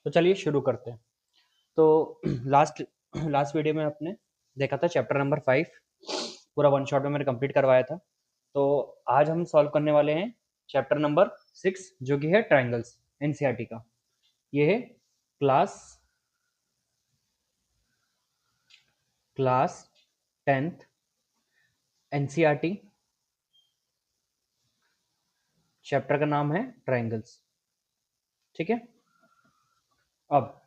तो चलिए शुरू करते हैं। तो लास्ट लास्ट वीडियो में आपने देखा था चैप्टर नंबर 5 पूरा वन शॉट में मैंने कंप्लीट करवाया था। तो आज हम सॉल्व करने वाले हैं चैप्टर नंबर 6 जो कि है ट्रायंगल्स एनसीईआरटी का। ये है class class 10th NCERT. Chapter का नाम है ट्रायंगल्स। ठीक है। अब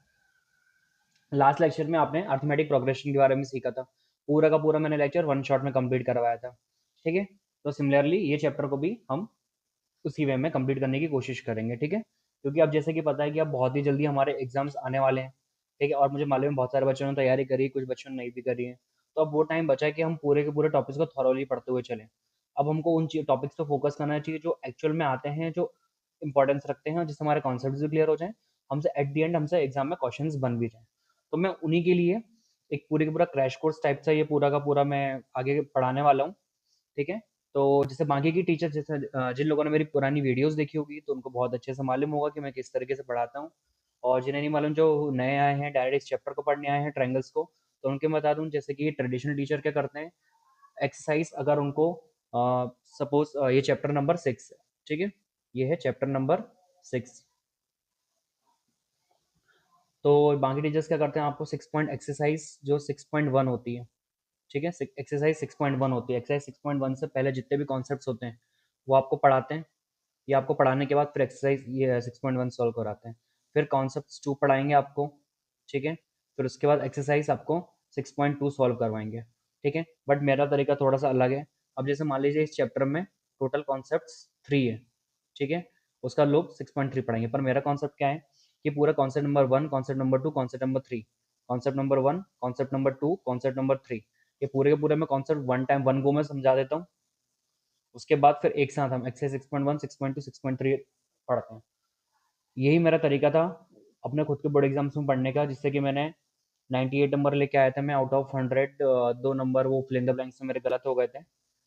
लास्ट लेक्चर में आपने अर्थमेटिक प्रोग्रेशन के बारे में सीखा था। पूरा का पूरा मैंने लेक्चर वन शॉट में कंप्लीट करवाया था। ठीक है। तो सिमिलरली ये चैप्टर को भी हम उसी वे में कंप्लीट करने की कोशिश करेंगे। ठीक है। क्योंकि अब जैसे कि पता है कि अब बहुत ही जल्दी हमारे एग्जाम्स आने वाले हैं। ठीक है। और मुझे मालूम है बहुत सारे बच्चों ने तैयारी करी, कुछ बच्चों ने नहीं भी करी है। तो अब वो टाइम बचा है कि हम पूरे के पूरे टॉपिक्स को थॉरोली पढ़ते हुए चलें। अब हमको उन टॉपिक्स पे फोकस करना चाहिए जो एक्चुअल में आते हैं, जो इंपॉर्टेंस रखते हैं, जिससे हमारे कॉन्सेप्ट भी क्लियर हो जाए, हमसे एट दी एंड हमसे एग्जाम में क्वेश्चंस बन भी जाए। तो मैं उन्हीं के लिए एक पूरे का पूरा क्रैश कोर्स टाइप से ये पूरा का पूरा मैं आगे पढ़ाने वाला हूँ। ठीक है। तो जैसे बाकी की टीचर, जैसे जिन लोगों ने मेरी पुरानी वीडियोस देखी होगी तो उनको बहुत अच्छे से मालूम होगा कि मैं किस तरीके से पढ़ाता हूँ। और जिन्हें नहीं मालूम, जो नए आए हैं, डायरेक्ट इस चैप्टर को पढ़ने आए हैं ट्रायंगल्स को, तो उनके मैं बता दूं जैसे कि ट्रेडिशनल टीचर क्या करते हैं, एक्सरसाइज अगर उनको सपोज ये चैप्टर नंबर 6 है। ठीक है। ये है चैप्टर नंबर 6। तो बाकी टीचर्स क्या करते हैं, आपको 6 पॉइंट एक्सरसाइज जो 6.1 होती है। ठीक है। एक्सरसाइज 6.1 होती है। एक्सरसाइज 6.1 से पहले जितने भी कॉन्सेप्ट्स होते हैं वो आपको पढ़ाते हैं। ये आपको पढ़ाने के बाद फिर एक्सरसाइज ये 6.1 सॉल्व कराते हैं। फिर कॉन्सेप्ट 2 पढ़ाएंगे आपको। ठीक है। फिर उसके बाद एक्सरसाइज आपको 6.2 सॉल्व करवाएंगे। ठीक है। बट मेरा तरीका थोड़ा सा अलग है। अब जैसे मान लीजिए इस चैप्टर में टोटल कॉन्सेप्ट 3 है। ठीक है। उसका लोग 6.3 पढ़ेंगे, पर मेरा कॉन्सेप्ट क्या है कि पूरा concept number 1, concept number 2, concept number 3, concept number 1, concept number 2, concept number 3, ये पूरे के पूरे मैं concept one time one go में समझा देता हूँ। उसके बाद फिर एक साथ हम एक्सरसाइज 6.1, 6.2, 6.3 पढ़ते हैं। यही मेरा तरीका था अपने खुद के बोर्ड एग्जाम्स में पढ़ने का, जिससे कि मैंने 98 नंबर लेके आया था मैं आउट ऑफ 100। 2 नंबर वो फिल इन द ब्लैंक्स में मेरे गलत हो गए थे।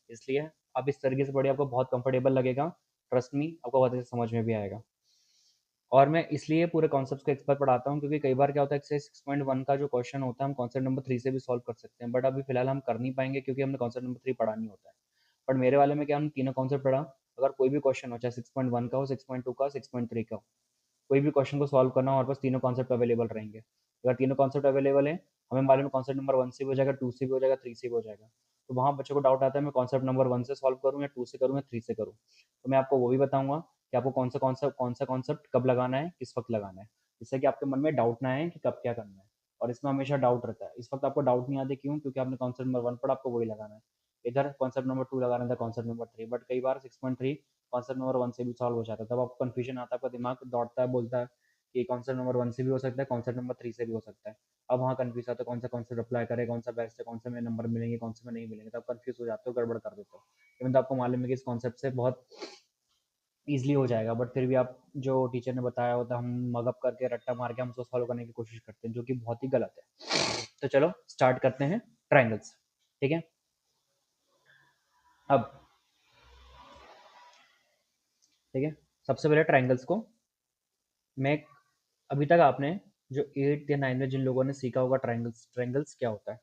इसलिए आप इस तरीके से पढ़िए, आपको बहुत कंफर्टेबल लगेगा। ट्रस्ट मी, आपको बहुत अच्छे से समझ में भी आएगा। और मैं इसलिए पूरे कॉन्सेप्ट को एक्सपर्ट पढ़ाता हूँ क्योंकि कई बार क्या होता है, एक्सरसाइज 6.1 का जो क्वेश्चन होता है हम कॉन्सेप्ट नंबर 3 से भी सॉल्व कर सकते हैं, बट अभी फिलहाल हम कर नहीं पाएंगे क्योंकि हमने कॉन्सेप्ट नंबर 3 पढ़ा नहीं होता है। बट मेरे वाले में क्या, हम तीनों कॉन्सेप्ट पढ़ा। अगर कोई भी क्वेश्चन हो, चाहे 6.1 का हो, 6.2 का, 6.3 का हो, कोई भी क्वेश्चन को सॉल्व करना, हमारे पास तीनों कॉन्सेप्ट अवेलेबल रहेंगे। अगर तीनों कॉन्सेप्ट अवेलेबल है, हमें मालूम है कॉन्सेप्ट नंबर 1 से भी हो जाएगा, 2 से भी हो जाएगा, 3 से भी हो जाएगा। तो वहाँ बच्चों को डाउट आता है मैं कॉन्सेप्ट नंबर 1 से सॉल्व करूँ या 2 से करूँ या 3 से करूँ। तो मैं आपको वो भी बताऊंगा कि आपको कौन सा कॉन्सेप्ट कब लगाना है, किस वक्त लगाना है, जिससे कि आपके मन में डाउट ना आए कि कब क्या करना है। और इसमें हमेशा डाउट रहता है। इस वक्त आपको डाउट नहीं आते, क्यों? क्योंकि आपने कॉन्सेप्ट नंबर 1 पढ़ा, आपको वही लगाना है। इधर कॉन्सेप्ट नंबर 2 लगाना था, कॉन्सेप्ट नंबर 3, बट कई बार 6.3 कॉन्सेप्ट नंबर 1 से भी सॉल्व हो जाता है। तब आपको कन्फ्यूजन आता है, आपका दिमाग दौड़ता है, बोलता है कि कॉन्सेप्ट नंबर 1 से भी हो सकता है, कॉन्सेप्ट नंबर 3 से भी हो सकता है। अब वहाँ कन्फ्यूज आता है कौन सा कॉन्सेप्ट अप्लाई करें, कौन सा बेस्ट है, कौन से में नंबर मिलेंगे, कौन से में नहीं मिलेंगे। तब कन्फ्यूज हो जाते हो, गड़बड़ कर देते हो। इवन तो आपको मालूम है कि इस कॉन्सेप्ट से बहुत ईजिली हो जाएगा, बट फिर भी आप जो टीचर ने बताया होता हम मगअप करके रट्टा मार के हम उसको सॉल्व करने की कोशिश करते हैं, जो कि बहुत ही गलत है। तो चलो स्टार्ट करते हैं ट्राइंगल्स। ठीक है। अब ठीक है, सबसे पहले ट्राइंगल्स को मैं, अभी तक आपने जो 8th या 9th में जिन लोगों ने सीखा होगा ट्राइंगल्स, ट्राइंगल्स क्या होता है।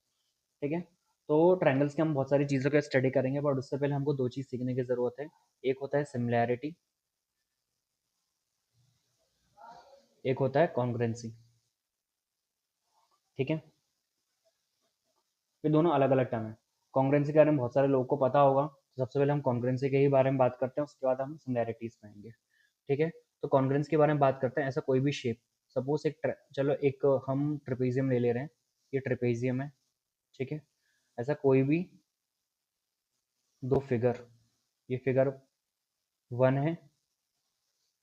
ठीक है। तो ट्राइंगल्स के हम बहुत सारी चीज़ों का स्टडी करेंगे, बट उससे पहले हमको दो चीज़ सीखने की ज़रूरत है। एक होता है सिमिलैरिटी, एक होता है कॉन्ग्रुएंसी। ठीक है। ये दोनों अलग अलग टर्म है। कॉन्ग्रुएंसी के बारे में बहुत सारे लोगों को पता होगा, तो सबसे पहले हम कॉन्ग्रुएंसी के ही बारे में बात करते हैं, उसके बाद हम सिमिलैरिटीज में आएंगे। ठीक है। तो कॉन्ग्रुएंस के बारे में बात करते हैं। ऐसा कोई भी शेप, सपोज चलो एक हम ट्रेपेजियम ले ले रहे हैं। ये ट्रेपेजियम है। ठीक है। ऐसा कोई भी दो फिगर, ये फिगर 1 है,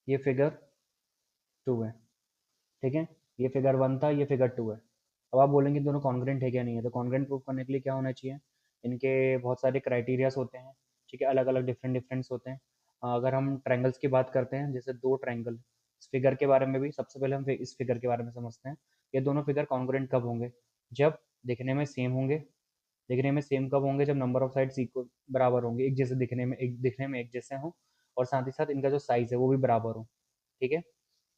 ये फिगर 2 है। ठीक है। ये फिगर 1 था, ये फिगर 2 है। अब आप बोलेंगे दोनों कॉन्ग्रुएंट है क्या, नहीं है। तो कॉन्ग्रुएंट प्रूव करने के लिए क्या होना चाहिए, इनके बहुत सारे क्राइटेरियाज होते हैं। ठीक है। अलग अलग डिफरेंट डिफरेंट्स होते हैं। अगर हम ट्रायंगल्स की बात करते हैं, जैसे दो ट्रायंगल, इस फिगर के बारे में भी सबसे पहले हम इस फिगर के बारे में समझते हैं। ये दोनों फिगर कॉन्ग्रुएंट कब होंगे, जब दिखने में सेम होंगे। दिखने में सेम कब होंगे, जब नंबर ऑफ साइड्स इक्वल बराबर होंगे, एक जैसे दिखने में, एक जैसे हों, और साथ ही साथ इनका जो साइज है वो भी बराबर हो। ठीक है।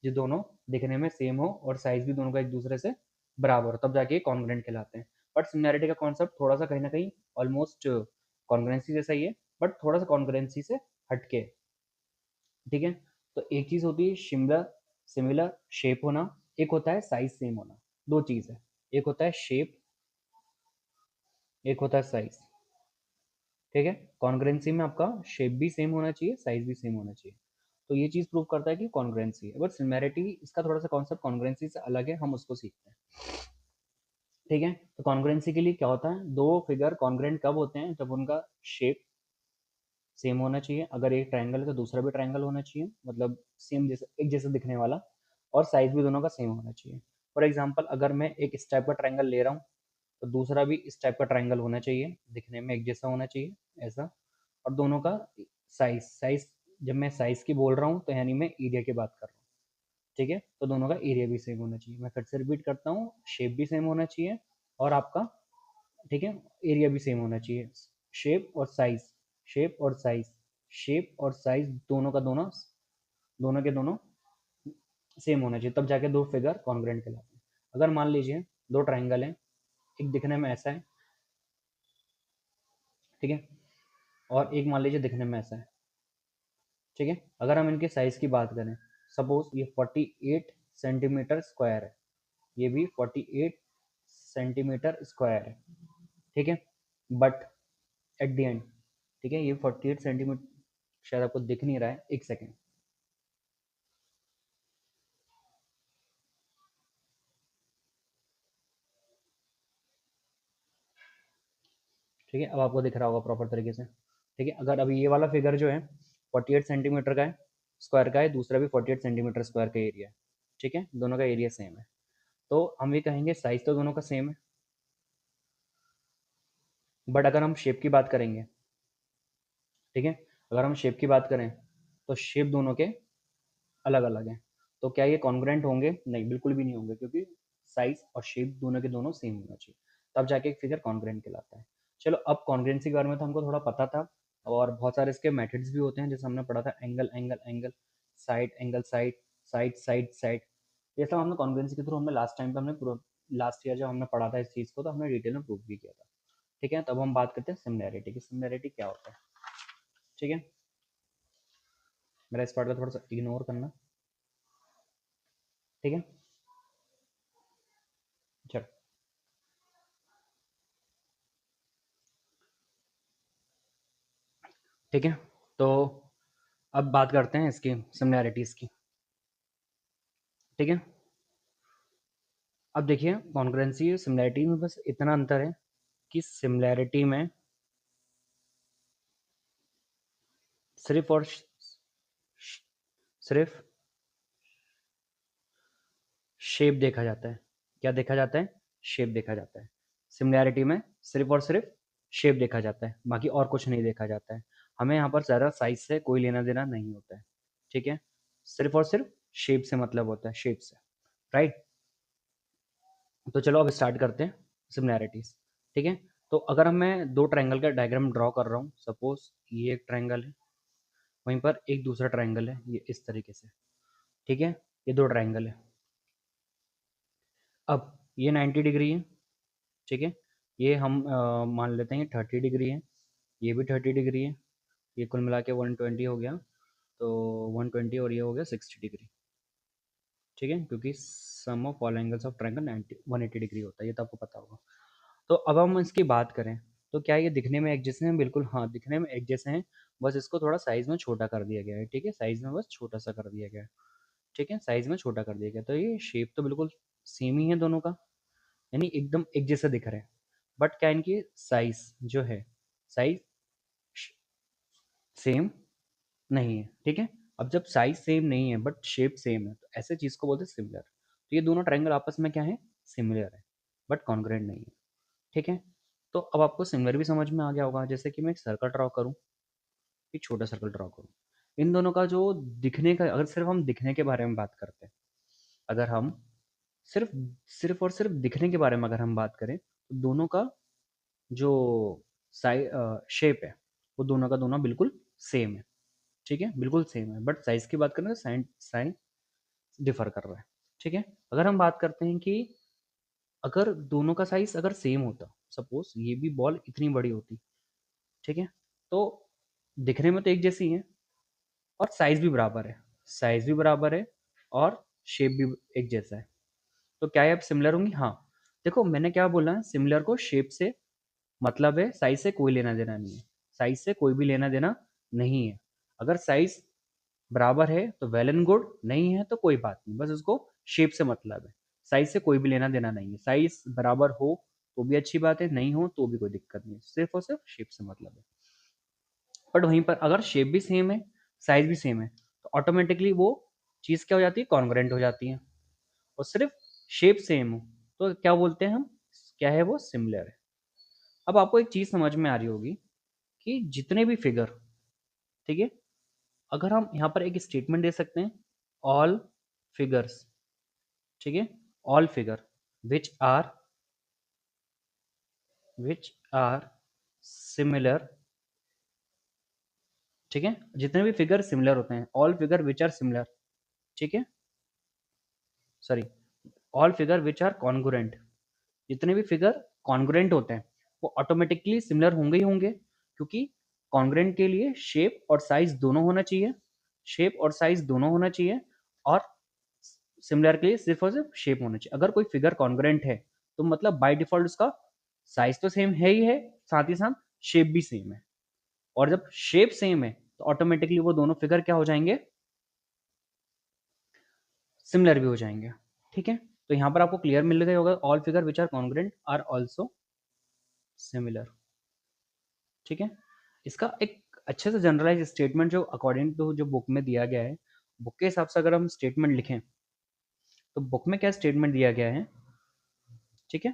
जो दोनों दिखने में सेम हो और साइज भी दोनों का एक दूसरे से बराबर हो, तब जाके कॉन्ग्रुएंट कहलाते हैं। बट सिमिलैरिटी का कॉन्सेप्ट थोड़ा सा कहीं ना कहीं ऑलमोस्ट कॉन्ग्रुएंसी जैसा ही है, बट थोड़ा सा कॉन्ग्रुएंसी से हटके, ठीक है। तो एक चीज होती है सिमिलर सिमिलर शेप होना, एक होता है साइज सेम होना। दो चीज है, एक होता है शेप, एक होता है साइज, ठीक है। कॉन्ग्रुएंसी में आपका शेप भी सेम होना चाहिए, साइज भी सेम होना चाहिए, तो ये चीज प्रूव करता है कि कॉन्ग्रुएंसी है। बट सिमिलैरिटी इसका थोड़ा सा कॉन्सेप्ट कॉन्ग्रुएंसी से अलग है, हम उसको सीखते हैं, ठीक है। तो कॉन्ग्रुएंसी के लिए क्या होता है, दो फिगर कॉन्ग्रुएंट कब होते हैं, जब उनका शेप सेम होना चाहिए, अगर एक ट्रायंगल है तो दूसरा भी ट्रायंगल होना चाहिए, मतलब सेम जैसा एक जैसा दिखने वाला, और साइज भी दोनों का सेम होना चाहिए। फॉर एग्जाम्पल अगर मैं एक इस टाइप का ट्रायंगल ले रहा हूँ, तो दूसरा भी इस टाइप का ट्रायंगल होना चाहिए, दिखने में एक जैसा होना चाहिए ऐसा, और दोनों का साइज साइज जब मैं साइज की बोल रहा हूँ तो यानी मैं एरिया की बात कर रहा हूँ, ठीक है। तो दोनों का एरिया भी सेम होना चाहिए। मैं फिर से रिपीट करता हूँ, शेप भी सेम होना चाहिए और आपका, ठीक है, एरिया भी सेम होना चाहिए। शेप और साइज, शेप और साइज, शेप और साइज दोनों का दोनों, दोनों के दोनों सेम होना चाहिए, तब जाके दो फिगर कॉन्ग्रुएंट कहलाते हैं। अगर मान लीजिए दो ट्राइंगल हैं, एक दिखने में ऐसा है, ठीक है, और एक मान लीजिए दिखने में ऐसा है, ठीक है। अगर हम इनके साइज की बात करें, सपोज ये 48 सेंटीमीटर स्क्वायर है, ये भी 48 सेंटीमीटर स्क्वायर है, ठीक है। बट एट द एंड, ठीक है, ये 48 सेंटीमीटर शायद आपको दिख नहीं रहा है, एक सेकेंड, ठीक है, अब आपको दिख रहा होगा प्रॉपर तरीके से, ठीक है। अगर अभी ये वाला फिगर जो है 48 सेंटीमीटर का है, स्क्वायर का है, दूसरा भी 48 सेंटीमीटर स्क्वायर का एरिया है, ठीक है, दोनों का एरिया सेम है, तो हम ये कहेंगे साइज तो दोनों का सेम है। बट अगर हम शेप की बात करेंगे, ठीक है, अगर हम शेप की बात करें तो शेप दोनों के अलग अलग हैं, तो क्या ये कॉन्ग्रुएंट होंगे? नहीं, बिल्कुल भी नहीं होंगे, क्योंकि साइज और शेप दोनों के दोनों सेम होना चाहिए, तब जाके एक फिगर कॉन्ग्रुएंट कहलाता है। चलो, अब कॉन्ग्रुएंसी के बारे में तो हमको थोड़ा पता था, और बहुत सारे इसके मेथड्स भी होते हैं, जैसे हमने पढ़ा था angle angle angle, side angle side, side side side, ये सब हमने कॉन्ग्रुएंसी के थ्रू, हमने लास्ट टाइम पे हमने लास्ट ईयर जब हमने पढ़ा था इस चीज़ को, तो हमने डिटेल में प्रूव भी किया था, ठीक है। तब हम बात करते हैं सिमिलैरिटी की, सिमिलैरिटी क्या होता है, ठीक है। मेरा इस पार्ट का थोड़ा सा इग्नोर करना, ठीक है, चलो, ठीक है। तो अब बात करते हैं इसकी सिमिलैरिटीज़ की, ठीक है। अब देखिए, कॉन्ग्रुएंसी और सिमिलैरिटी में बस इतना अंतर है कि सिमिलैरिटी में सिर्फ और सिर्फ शेप देखा जाता है। क्या देखा जाता है? शेप देखा जाता है। सिमिलैरिटी में सिर्फ और सिर्फ शेप देखा जाता है, बाकी और कुछ नहीं देखा जाता है। हमें यहाँ पर ज़्यादा साइज से कोई लेना देना नहीं होता है, ठीक है। सिर्फ और सिर्फ शेप से मतलब होता है, शेप से, राइट। तो चलो अब स्टार्ट करते हैं सिमिलैरिटीज, ठीक है। तो अगर मैं दो ट्रायंगल का डायग्राम ड्रॉ कर रहा हूँ, सपोज ये एक ट्रायंगल है, वहीं पर एक दूसरा ट्रायंगल है, ये इस तरीके से, ठीक है। ये दो ट्रायंगल है, अब ये 90 डिग्री है, ठीक है। ये हम मान लेते हैं 30 डिग्री है, ये भी 30 डिग्री है, ये कुल मिला के 120 हो गया, तो 120 और ये हो गया 60 डिग्री, ठीक है, क्योंकि sum of all angles of triangle 90 180 degree होता है, ये तो आपको पता होगा। तो अब हम इसकी बात करें, तो क्या ये दिखने में एक जैसे हैं? बिल्कुल हाँ, दिखने में एक जैसे हैं, बस इसको थोड़ा साइज में छोटा कर दिया गया है, ठीक है, साइज में बस छोटा सा कर दिया गया है, ठीक है, साइज में छोटा कर दिया गया। तो ये शेप तो बिल्कुल सेम ही है दोनों का, यानी एकदम एक जैसे दिख रहे हैं, बट क्या इनकी साइज जो है, साइज सेम नहीं है, ठीक है। अब जब साइज सेम नहीं है बट शेप सेम है, तो ऐसे चीज को बोलते हैं सिमिलर। तो ये दोनों ट्रायंगल आपस में क्या है? सिमिलर है, बट कॉन्ग्रुएंट नहीं है, ठीक है। तो अब आपको सिमिलर भी समझ में आ गया होगा, जैसे कि मैं एक सर्कल ड्रॉ करूं, एक छोटा सर्कल ड्रॉ करूं, इन दोनों का जो दिखने का, अगर सिर्फ हम दिखने के बारे में बात करते हैं, अगर हम सिर्फ सिर्फ और सिर्फ दिखने के बारे में अगर हम बात करें, तो दोनों का जो साइज शेप है, वो दोनों का दोनों बिल्कुल सेम है, ठीक है, बिल्कुल सेम है। बट साइज की बात करें तो साइन साइन डिफर कर रहा है। ठीक है, अगर हम बात करते हैं कि अगर दोनों का साइज अगर सेम होता, सपोज ये भी बॉल इतनी बड़ी होती, ठीक है, तो दिखने में तो एक जैसी है और साइज भी बराबर है, साइज भी बराबर है और शेप भी एक जैसा है, तो क्या ये अब सिमिलर होंगी? हाँ। देखो मैंने क्या बोला है, सिमिलर को शेप से मतलब है, साइज से कोई लेना देना नहीं है, साइज से कोई भी लेना देना नहीं है। अगर साइज बराबर है तो वेल एंड गुड, नहीं है तो कोई बात नहीं, बस उसको शेप से मतलब है, साइज से कोई भी लेना देना नहीं है। साइज बराबर हो तो भी अच्छी बात है, नहीं हो तो भी कोई दिक्कत नहीं, सिर्फ और सिर्फ शेप से मतलब है। बट वहीं पर अगर शेप भी सेम है, साइज भी सेम है, तो ऑटोमेटिकली वो चीज़ क्या हो जाती है, कॉन्ग्रेंट हो जाती है। और सिर्फ शेप सेम हो तो क्या बोलते हैं हम, क्या है वो, सिमिलर है। अब आपको एक चीज़ समझ में आ रही होगी कि जितने भी फिगर, ठीक है, अगर हम यहाँ पर एक स्टेटमेंट दे सकते हैं, ऑल फिगर्स, ठीक है, all figure which are similar, ठीक है, जितने भी फिगर सिमिलर होते हैं, all figure which are similar, ठीक है, sorry, all figure which are congruent, जितने भी फिगर कॉन्ग्रुएंट होते हैं वो ऑटोमेटिकली सिमिलर होंगे ही होंगे, क्योंकि कॉन्ग्रुएंट के लिए शेप और साइज दोनों होना चाहिए, शेप और साइज दोनों होना चाहिए, और सिमिलर के लिए सिर्फ और सिर्फ शेप होना चाहिए। अगर कोई फिगर कॉन्ग्रुएंट है तो मतलब बाय डिफॉल्ट उसका साइज तो सेम है ही है, साथ ही साथ शेप भी सेम है, और जब शेप सेम है तो ऑटोमेटिकली वो दोनों फिगर क्या हो जाएंगे, सिमिलर भी हो जाएंगे। ठीक है, तो यहाँ पर आपको क्लियर मिल गया होगा, all figure which are congruent are also similar. ठीक है, इसका एक अच्छे से जनरलाइज स्टेटमेंट जो अकॉर्डिंग टू जो बुक में दिया गया है, बुक के हिसाब से अगर हम स्टेटमेंट लिखें तो बुक में क्या स्टेटमेंट दिया गया है, ठीक है,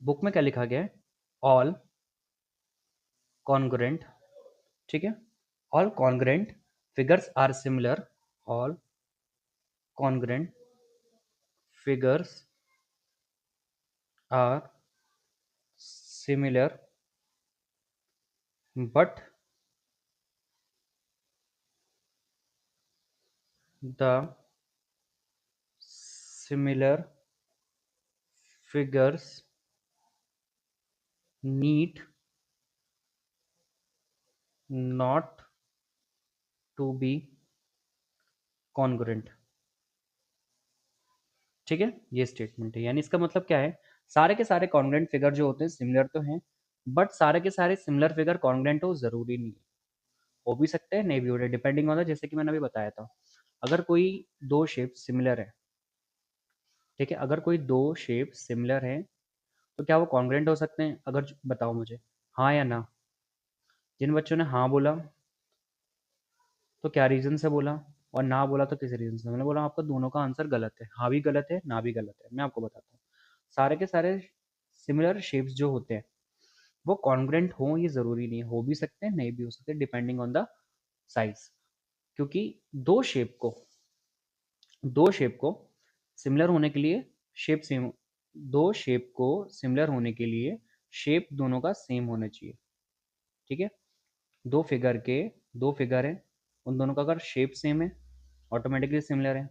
बुक में क्या लिखा गया है, ऑल कॉन्ग्रुएंट, ठीक है, all congruent figures are similar, all congruent figures are similar but the similar figures need not to be congruent। ठीक है, ये स्टेटमेंट है, यानी इसका मतलब क्या है, सारे के सारे कॉन्ग्रुएंट फिगर जो होते हैं सिमिलर तो हैं, बट सारे के सारे सिमिलर फिगर कॉन्ग्रुएंट हो जरूरी नहीं है, हो भी सकते हैं नहीं भी हो रहे, डिपेंडिंग ऑन द, जैसे कि मैंने अभी बताया था, अगर कोई दो शेप सिमिलर है, ठीक है, अगर कोई दो शेप सिमिलर है तो क्या वो कॉन्ग्रुएंट हो सकते हैं? अगर बताओ मुझे, हाँ या ना। जिन बच्चों ने हाँ बोला तो क्या रीजन से बोला, और ना बोला तो किस रीजन से? मैंने बोला आपका दोनों का आंसर गलत है, हाँ भी गलत है, ना भी गलत है। मैं आपको बताता हूँ, सारे के सारे सिमिलर शेप्स जो होते हैं वो कॉन्ग्रुएंट हो ये जरूरी नहीं है, हो भी सकते हैं नहीं भी हो सकते, डिपेंडिंग ऑन द साइज। क्योंकि दो शेप को दो शेप को सिमिलर होने के लिए शेप सेम, दो शेप को सिमिलर होने के लिए शेप दोनों का सेम होना चाहिए। ठीक है, दो फिगर के दो फिगर हैं, उन दोनों का अगर शेप सेम है ऑटोमेटिकली सिमिलर है।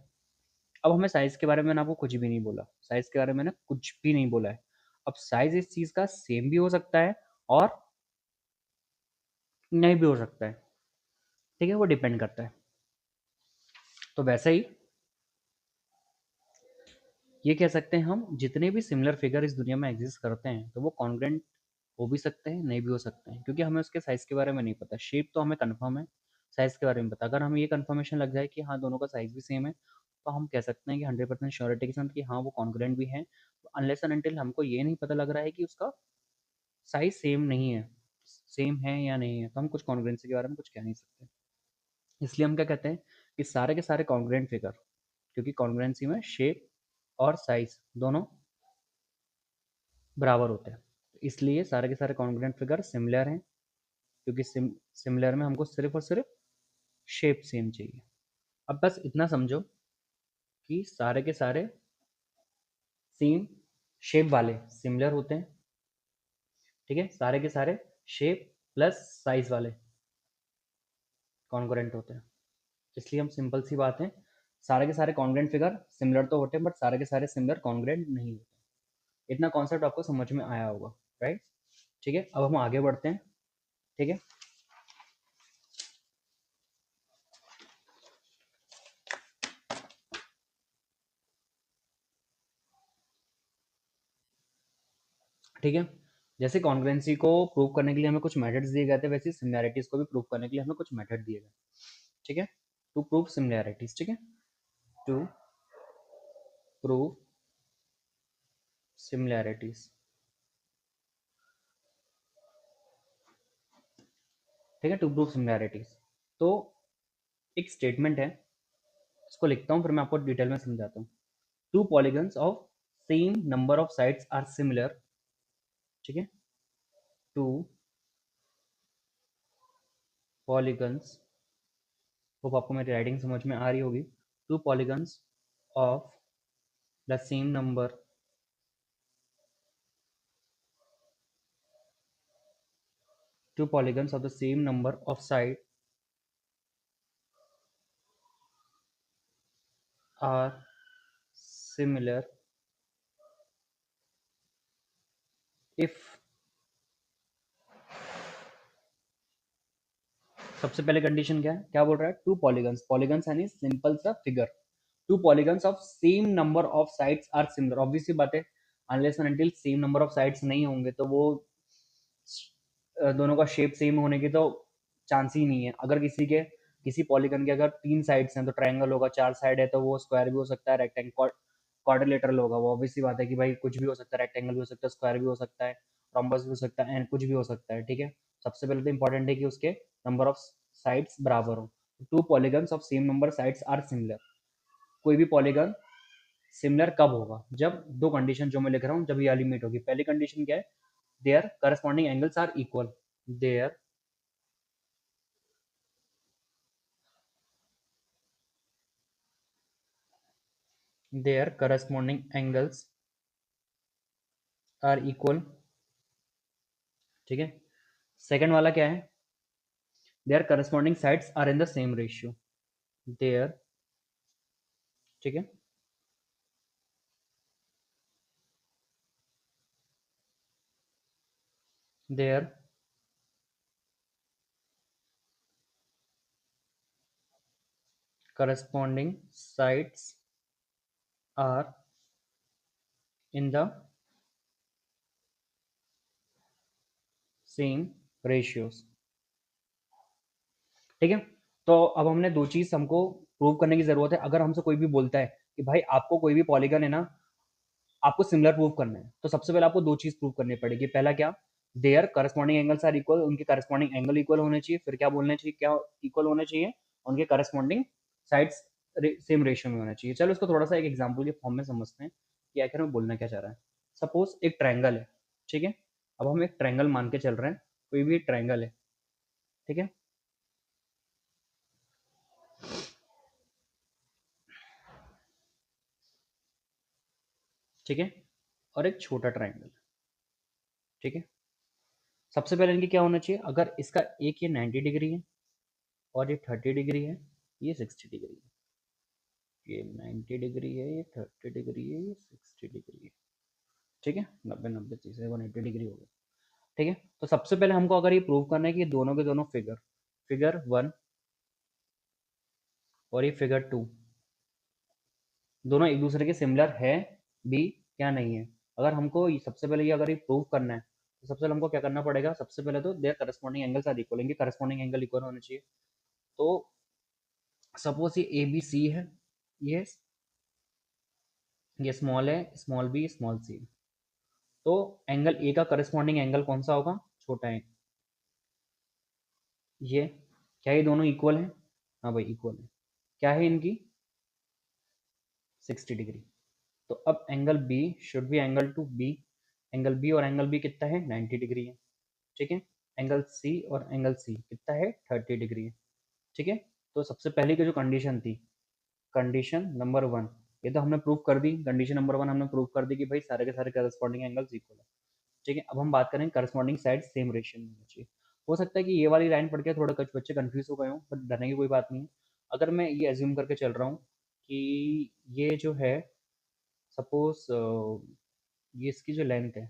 अब हमें साइज के बारे में मैंने आपको कुछ भी नहीं बोला, साइज के बारे में मैंने कुछ भी नहीं बोला है। अब साइज इस चीज का सेम भी हो सकता है और नहीं भी हो सकता है, ठीक है, वो डिपेंड करता है। तो वैसे ही ये कह सकते हैं हम, जितने भी सिमिलर फिगर इस दुनिया में एग्जिस्ट करते हैं तो वो कॉन्ग्रुएंट हो भी सकते हैं नहीं भी हो सकते हैं, क्योंकि हमें उसके साइज के बारे में नहीं पता, शेप तो हमें कंफर्म है, साइज के बारे में पता। अगर हमें ये कंफर्मेशन लग जाए कि हाँ दोनों का साइज भी सेम है तो हम कह सकते हैं कि 100% श्योरिटी के साथ कि हाँ वो कॉन्ग्रुएंट भी है। अनलेस एंड अनटिल हमको ये नहीं पता लग रहा है कि उसका साइज सेम नहीं है, सेम है या नहीं है, तो हम कुछ कॉन्ग्रुएंसी के बारे में कुछ कह नहीं सकते। इसलिए हम क्या कहते हैं कि सारे के सारे कॉन्ग्रुएंट फिगर, क्योंकि कॉन्ग्रुएंसी में शेप और साइज दोनों बराबर होते हैं, इसलिए सारे के सारे कॉन्ग्रुएंट फिगर सिमिलर हैं, क्योंकि सिमिलर में हमको सिर्फ और सिर्फ शेप सेम चाहिए। अब बस इतना समझो कि सारे के सारे सेम शेप वाले सिमिलर होते हैं, ठीक है, सारे के सारे शेप प्लस साइज वाले कॉन्ग्रुएंट होते हैं। इसलिए हम सिंपल सी बात है, सारे के सारे कॉन्ग्रेंट फिगर सिमिलर तो होते हैं बट सारे के सारे सिमिलर कॉन्ग्रेंट नहीं होते। इतना कॉन्सेप्ट आपको समझ में आया होगा, राइट? ठीक है, अब हम आगे बढ़ते हैं। ठीक है, ठीक है। जैसे कॉन्ग्रेंसी को प्रूव करने के लिए हमें कुछ मेथड्स दिए गए थे, वैसे सिमिलैरिटीज को भी प्रूव करने के लिए हमें कुछ मेथड दिए गए। ठीक है, टू प्रूव सिमिलैरिटीज। ठीक है, टू प्रूव सिमिलैरिटीज। ठीक है, टू प्रूव सिमिलैरिटीज। तो एक स्टेटमेंट है, इसको लिखता हूँ फिर मैं आपको डिटेल में समझाता हूँ। Two polygons of same number of sides are similar. ठीक है, टू पॉलीगन्स, होप आपको मेरी राइटिंग समझ में आ रही होगी। To polygons of the same number two polygons of the same number of sides are similar if, सबसे पहले कंडीशन क्या है, क्या बोल रहा है? टू पॉलीगन्स, पॉलीगन्स यानी सिंपल सा figure. Two polygons of same number of sides are similar, obvious सी बात है, unless and until same number of sides नहीं होंगे तो वो दोनों का शेप सेम होने की तो चांस ही नहीं है। अगर किसी पॉलीगन के अगर 3 साइड्स हैं तो ट्रायंगल होगा, 4 साइड है तो वो स्क्वायर भी हो सकता है, रेक्टेंगल क्वाड्रिलेटरल होगा। वो ऑब्वियस सी बात है कि भाई कुछ भी हो सकता है, रेक्टेंगल भी हो सकता है, स्क्वायर भी हो सकता है, रोम्बस भी हो सकता है, एंड कुछ भी हो सकता है। ठीक है, सबसे पहले तो इंपॉर्टेंट है कि उसके नंबर ऑफ साइड्स बराबर हो। Two polygons of same number sides are similar. कोई भी पॉलीगन सिमिलर कब होगा? जब दो कंडीशन जो मैं लिख रहा हूँ जब ये वाली मीट होगी। पहली कंडीशन क्या है? Their corresponding angles are equal. Their their corresponding angles are equal। ठीक है, सेकंड वाला क्या है? their corresponding sides are in the same ratio। their, ठीक है, their corresponding sides are in the same ratios। ठीक है, तो अब हमने दो चीज हमको प्रूव करने की जरूरत है। अगर हमसे कोई भी बोलता है कि भाई आपको कोई भी पॉलीगन है ना, आपको सिमिलर प्रूव करना है, तो सबसे पहले आपको दो चीज प्रूव करनी पड़ेगी। पहला क्या? Their corresponding angles are equal, उनके करस्पॉन्डिंग एंगल इक्वल होने चाहिए। फिर क्या बोलना चाहिए? क्या इक्वल होने चाहिए? उनके करस्पॉन्डिंग साइड्स सेम रेशियो में होना चाहिए। चलो इसको थोड़ा सा एक एग्जाम्पल के फॉर्म में समझते हैं कि आखिर में बोलना क्या चाह रहा है। सपोज एक ट्रायंगल है। ठीक है, अब हम एक ट्रायंगल मान के चल रहे हैं, कोई भी ट्रायंगल है। ठीक है, ठीक है, और एक छोटा ट्रायंगल। ठीक है, सबसे पहले इनकी क्या होना चाहिए? अगर इसका एक ये 90 डिग्री है और ये 30 डिग्री है, ये 60 डिग्री है, ये 90 डिग्री है, ये 30 डिग्री है, ये 60 डिग्री है। ठीक है, 90 चीज़ें 180 डिग्री हो गई। ठीक है, तो सबसे पहले हमको अगर ये प्रूव करना है कि दोनों के दोनों फिगर, फिगर 1 और ये फिगर 2 दोनों एक दूसरे के सिमिलर है भी क्या नहीं है। अगर हमको सबसे पहले ये अगर ये प्रूव करना है तो सबसे पहले हमको क्या करना पड़ेगा? सबसे पहले तो their corresponding angles are equal, इनके करस्पॉन्डिंग एंगल इक्वल होने चाहिए। तो सपोज ये ए बी सी है, ये ये स्मॉल है, स्मॉल बी स्मॉल सी। तो एंगल ए का करस्पॉन्डिंग एंगल कौन सा होगा? छोटा है ये। क्या ये दोनों इक्वल है? हाँ भाई इक्वल है। क्या है इनकी? 60 डिग्री। तो अब angle B should be angle to B. Angle B और एंगल बी कितना है? 90 डिग्री है। ठीक है, एंगल सी और एंगल सी कितना है? 30 डिग्री है। ठीक है, तो सबसे पहले की जो कंडीशन थी, कंडीशन नंबर 1, ये तो हमने प्रूव कर दी। कंडीशन नंबर 1 हमने प्रूव कर दी कि भाई सारे के सारे करस्पॉन्डिंग एंगल्स इक्वल है। ठीक है, अब हम बात करें करस्पॉन्डिंग साइड सेम रेशियो में होनी चाहिए। हो सकता है कि ये वाली लाइन पढ़ के थोड़ा कुछ बच्चे कंफ्यूज हो गए हों, बट डरने की कोई बात नहीं है। अगर मैं ये एज्यूम करके चल रहा हूँ कि ये जो है सपोज ये इसकी जो लेंथ है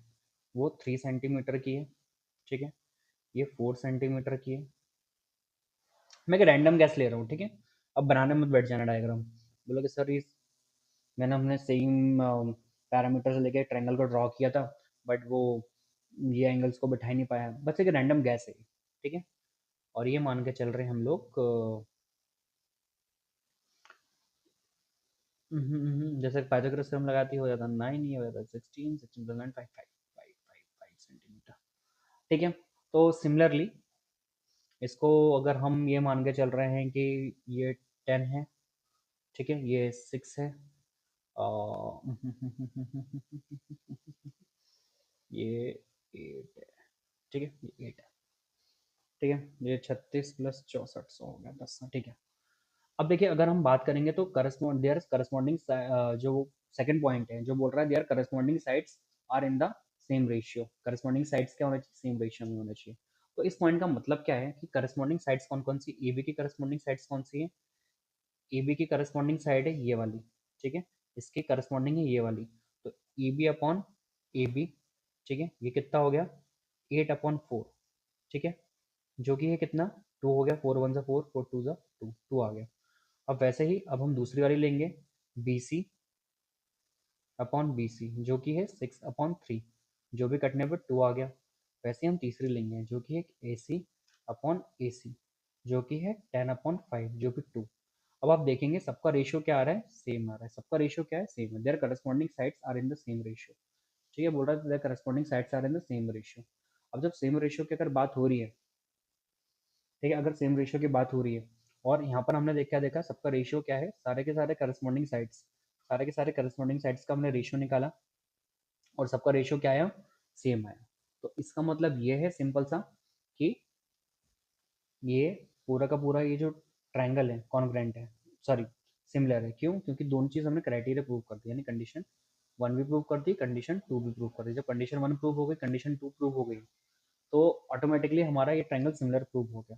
वो 3 सेंटीमीटर की है, ठीक है, ये 4 सेंटीमीटर की है। मैं एक रैंडम गैस ले रहा हूँ, ठीक है। अब बनाने मत बैठ जाना डायग्राम, बोलो कि सर ये मैंने हमने सेम पैरामीटर से लेके ट्रायंगल को ड्रॉ किया था, बट वो ये एंगल्स को बैठा ही नहीं पाया। बस एक रैंडम गैस है, ठीक है। और ये मान के चल रहे हैं हम लोग जैसे पाइथागोरस थ्योरम लगाती हो जाता 9, ये हो जाता 16, 16 प्लस 9 5 5 5 5 5 सेंटीमीटर, ठीक है। तो सिमिलरली इसको अगर हम ये मान के चल रहे हैं कि ये 10 है, ठीक है, ये 6 है, और ये 8 है, ठीक है, ये 8 है, ठीक है, ये 36 प्लस 64 हो गया 10, ठीक है। अब देखिए अगर हम बात करेंगे तो करस्पॉन्ड देयर करस्पॉन्डिंग जो सेकंड पॉइंट है जो बोल रहा है their corresponding sides are in the same ratio. Corresponding sides क्या होना चाहिए, सेम रेशियो में होना चाहिए। तो इस पॉइंट का मतलब क्या है कि करस्पॉन्डिंग साइड्स कौन कौन सी, ए बी की करस्पॉन्डिंग साइड्स कौन सी है, ए बी की करस्पॉन्डिंग साइड है ये वाली, ठीक है, इसकी करस्पॉन्डिंग है ये वाली। तो A B upon A B, ठीक है, ये कितना हो गया 8/4, ठीक है, जो कि है कितना 2 हो गया, 4 1 ज़ा 4, 4 2 ज़ा 2, 2 आ गया। अब वैसे ही अब हम दूसरी वाली लेंगे B C upon B C, जो कि है 6/3, जो भी कटने पर 2 आ गया। वैसे ही हम तीसरी लेंगे जो कि है ए सी अपॉन ए सी, जो कि है 10/5, जो कि 2। अब आप देखेंगे सबका रेशियो क्या आ रहा है, सेम आ रहा है। सबका रेशियो क्या है, सेम है। Their corresponding sides are in the same ratio, ठीक है, बोल रहा है their corresponding sides are in the same ratio. अब जब सेम रेशियो की अगर बात हो रही है, ठीक है, अगर सेम रेशियो की बात हो रही है और यहाँ पर हमने देखा देखा सबका रेशियो क्या है, सारे के सारे करस्पॉन्डिंग साइड्स, सारे के सारे करस्पॉन्डिंग साइड्स का हमने रेशियो निकाला और सबका रेशियो क्या आया, सेम आया। तो इसका मतलब ये है सिंपल सा कि ये पूरा का पूरा ये जो ट्रायंगल है कॉन्ग्रेंट है, सॉरी सिमिलर है। क्यों, क्योंकि दोनों चीज़ हमने क्राइटेरिया प्रूव कर दी, यानी कंडीशन 1 भी प्रूव कर दी, कंडीशन 2 भी प्रूव कर दी। जब कंडीशन 1 प्रूव हो गई, कंडीशन 2 प्रूव हो गई, तो ऑटोमेटिकली हमारा ये ट्रायंगल सिमिलर प्रूव हो गया।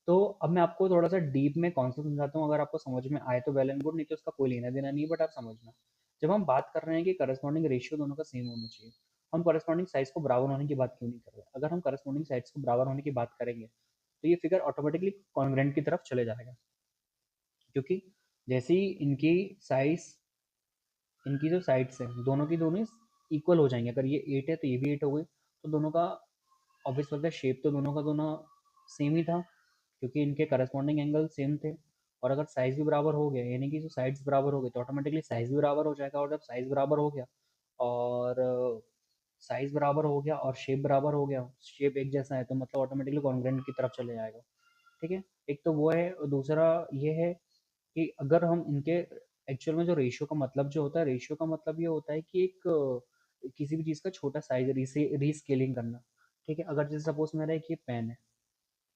तो अब मैं आपको थोड़ा सा डीप में कॉन्सेप्ट समझाता हूँ, अगर आपको समझ में आए तो वेल एंड गुड, नहीं तो उसका कोई लेना देना नहीं, बट आप समझना। जब हम बात कर रहे हैं कि करस्पॉन्डिंग रेशियो दोनों का सेम होना चाहिए, हम करस्पॉन्डिंग साइज को बराबर होने की बात क्यों नहीं कर रहे? अगर हम करस्पॉन्डिंग साइज को बराबर होने की बात करेंगे तो ये फिगर ऑटोमेटिकली कॉन्ग्रेंट की तरफ चले जाएगा, क्योंकि जैसे ही इनकी जो साइड्स हैं दोनों की दोनों इक्वल हो जाएंगे। अगर ये 8 है तो ये भी 8 हो गई, तो दोनों का ऑब्वियस बात है शेप तो दोनों का दोनों सेम ही था, क्योंकि इनके करस्पॉन्डिंग एंगल सेम थे। और अगर साइज भी बराबर हो गया, यानी कि जो साइड्स बराबर हो गए, तो ऑटोमेटिकली साइज भी बराबर हो जाएगा। और जब साइज बराबर हो गया और साइज बराबर हो गया और शेप बराबर हो गया, शेप एक जैसा है, तो मतलब ऑटोमेटिकली कॉन्ग्रेंट की तरफ चले जाएगा, ठीक है। एक तो वो है, और दूसरा ये है कि अगर हम इनके एक्चुअल में जो रेशियो का मतलब जो होता है, रेशियो का मतलब ये होता है कि एक किसी भी चीज़ का छोटा साइज रीस्केलिंग करना, ठीक है। अगर जैसे सपोज मेरा एक ये पेन है,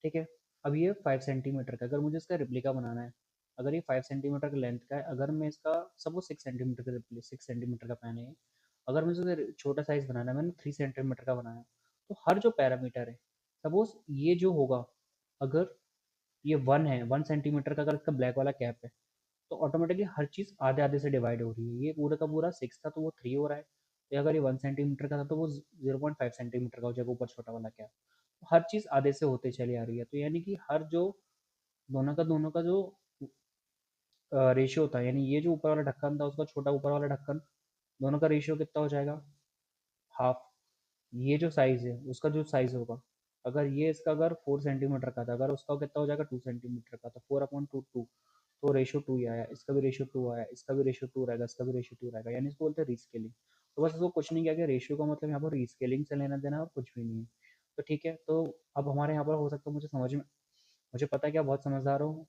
ठीक है, अब ये 5 सेंटीमीटर का, अगर मुझे इसका रिप्लिका बनाना है, अगर ये 5 सेंटीमीटर का लेंथ का है, अगर मैं इसका सपोज 6 सेंटीमीटर का 6 सेंटीमीटर का पेन है ये, अगर मुझे इसे छोटा साइज बनाना है, मैंने 3 सेंटीमीटर का बनाया, तो हर जो पैरामीटर है, सपोज ये जो होगा, अगर ये 1 है, 1 सेंटीमीटर का अगर इसका ब्लैक वाला कैप है, तो ऑटोमेटिकली हर चीज़ आधे आधे से डिवाइड हो रही है। ये पूरा का पूरा 6 था तो वो 3 हो रहा है, तो अगर ये 1 सेंटीमीटर का था तो वो 0.5 सेंटीमीटर का हो जाएगा ऊपर छोटा वाला कैप। हर चीज़ आधे से होते चली आ रही है, तो यानी कि हर जो दोनों का जो रेशियो था, यानी ये जो ऊपर वाला ढक्कन था उसका छोटा ऊपर वाला ढक्कन, दोनों का रेशियो कितना हो जाएगा, हाफ। ये जो साइज है उसका जो साइज होगा, अगर ये इसका अगर 4 सेंटीमीटर का था, अगर उसका कितना हो जाएगा 2 सेंटीमीटर का, तो 4/2 तो रेशियो 2 ही आया, इसका भी रेशियो 2 आया, इसका भी रेशियो 2 रहेगा, इसका भी रेशियो 2 रहेगा, यानी इसको बोलते हैं रीस्केलिंग। तो बस इसको कुछ नहीं किया गया, रेशियो का मतलब यहाँ पर रीस्केलिंग से लेना देना और कुछ भी नहीं है। तो ठीक है, तो अब हमारे यहाँ पर हो सकता है मुझे समझ में, मुझे पता है कि आप बहुत समझदार हो,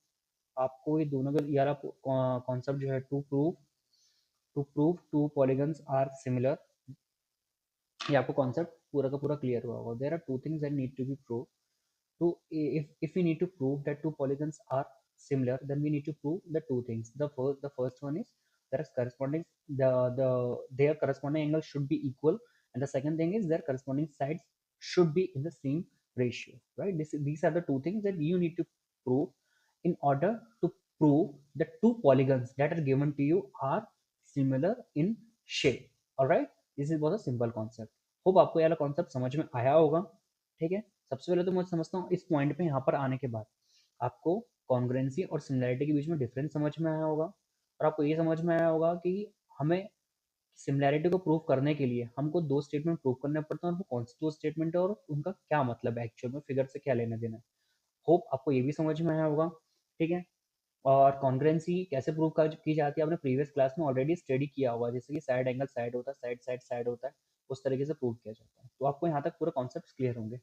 आपको ये दोनों के यार आप कॉन्सेप्ट जो है to prove two polygons are similar, ये आपको कॉन्सेप्ट पूरा का पूरा क्लियर हुआ होगा। There are two things that need to be prove to if we need to prove that two polygons are similar, then we need to prove the two things. The first one is there is corresponding, the their corresponding angles should be equal, and the second thing is their corresponding sides should be in the same ratio, right? These are the two things that you need to prove in order to prove that two polygons that are given to you are similar in shape. Alright, this was a simple concept. Hope आपको ये वाला concept समझ में आया होगा. ठीक है, सबसे पहले तो मैं समझता हूँ इस पॉइंट पे यहाँ पर आने के बाद आपको कॉन्ग्रुएंसी और सिमिलैरिटी के बीच में डिफरेंस समझ में आया होगा, और आपको ये समझ में आया होगा कि हमें सिमिलैरिटी को प्रूव करने के लिए हमको दो स्टेटमेंट प्रूव करने पड़ते हैं, और वो कौन से दो स्टेटमेंट है और उनका क्या मतलब है, एक्चुअल में फिगर से क्या लेना देना है. होप आपको ये भी समझ में आया होगा. ठीक है, और कॉन्ग्रुएंसी कैसे प्रूव की जाती है आपने प्रीवियस क्लास में ऑलरेडी स्टडी किया होगा, जैसे कि साइड एंगल साइड होता है, साइड साइड साइड होता है, उस तरीके से प्रूव किया जाता है. तो आपको यहाँ तक पूरे कॉन्सेप्ट क्लियर होंगे.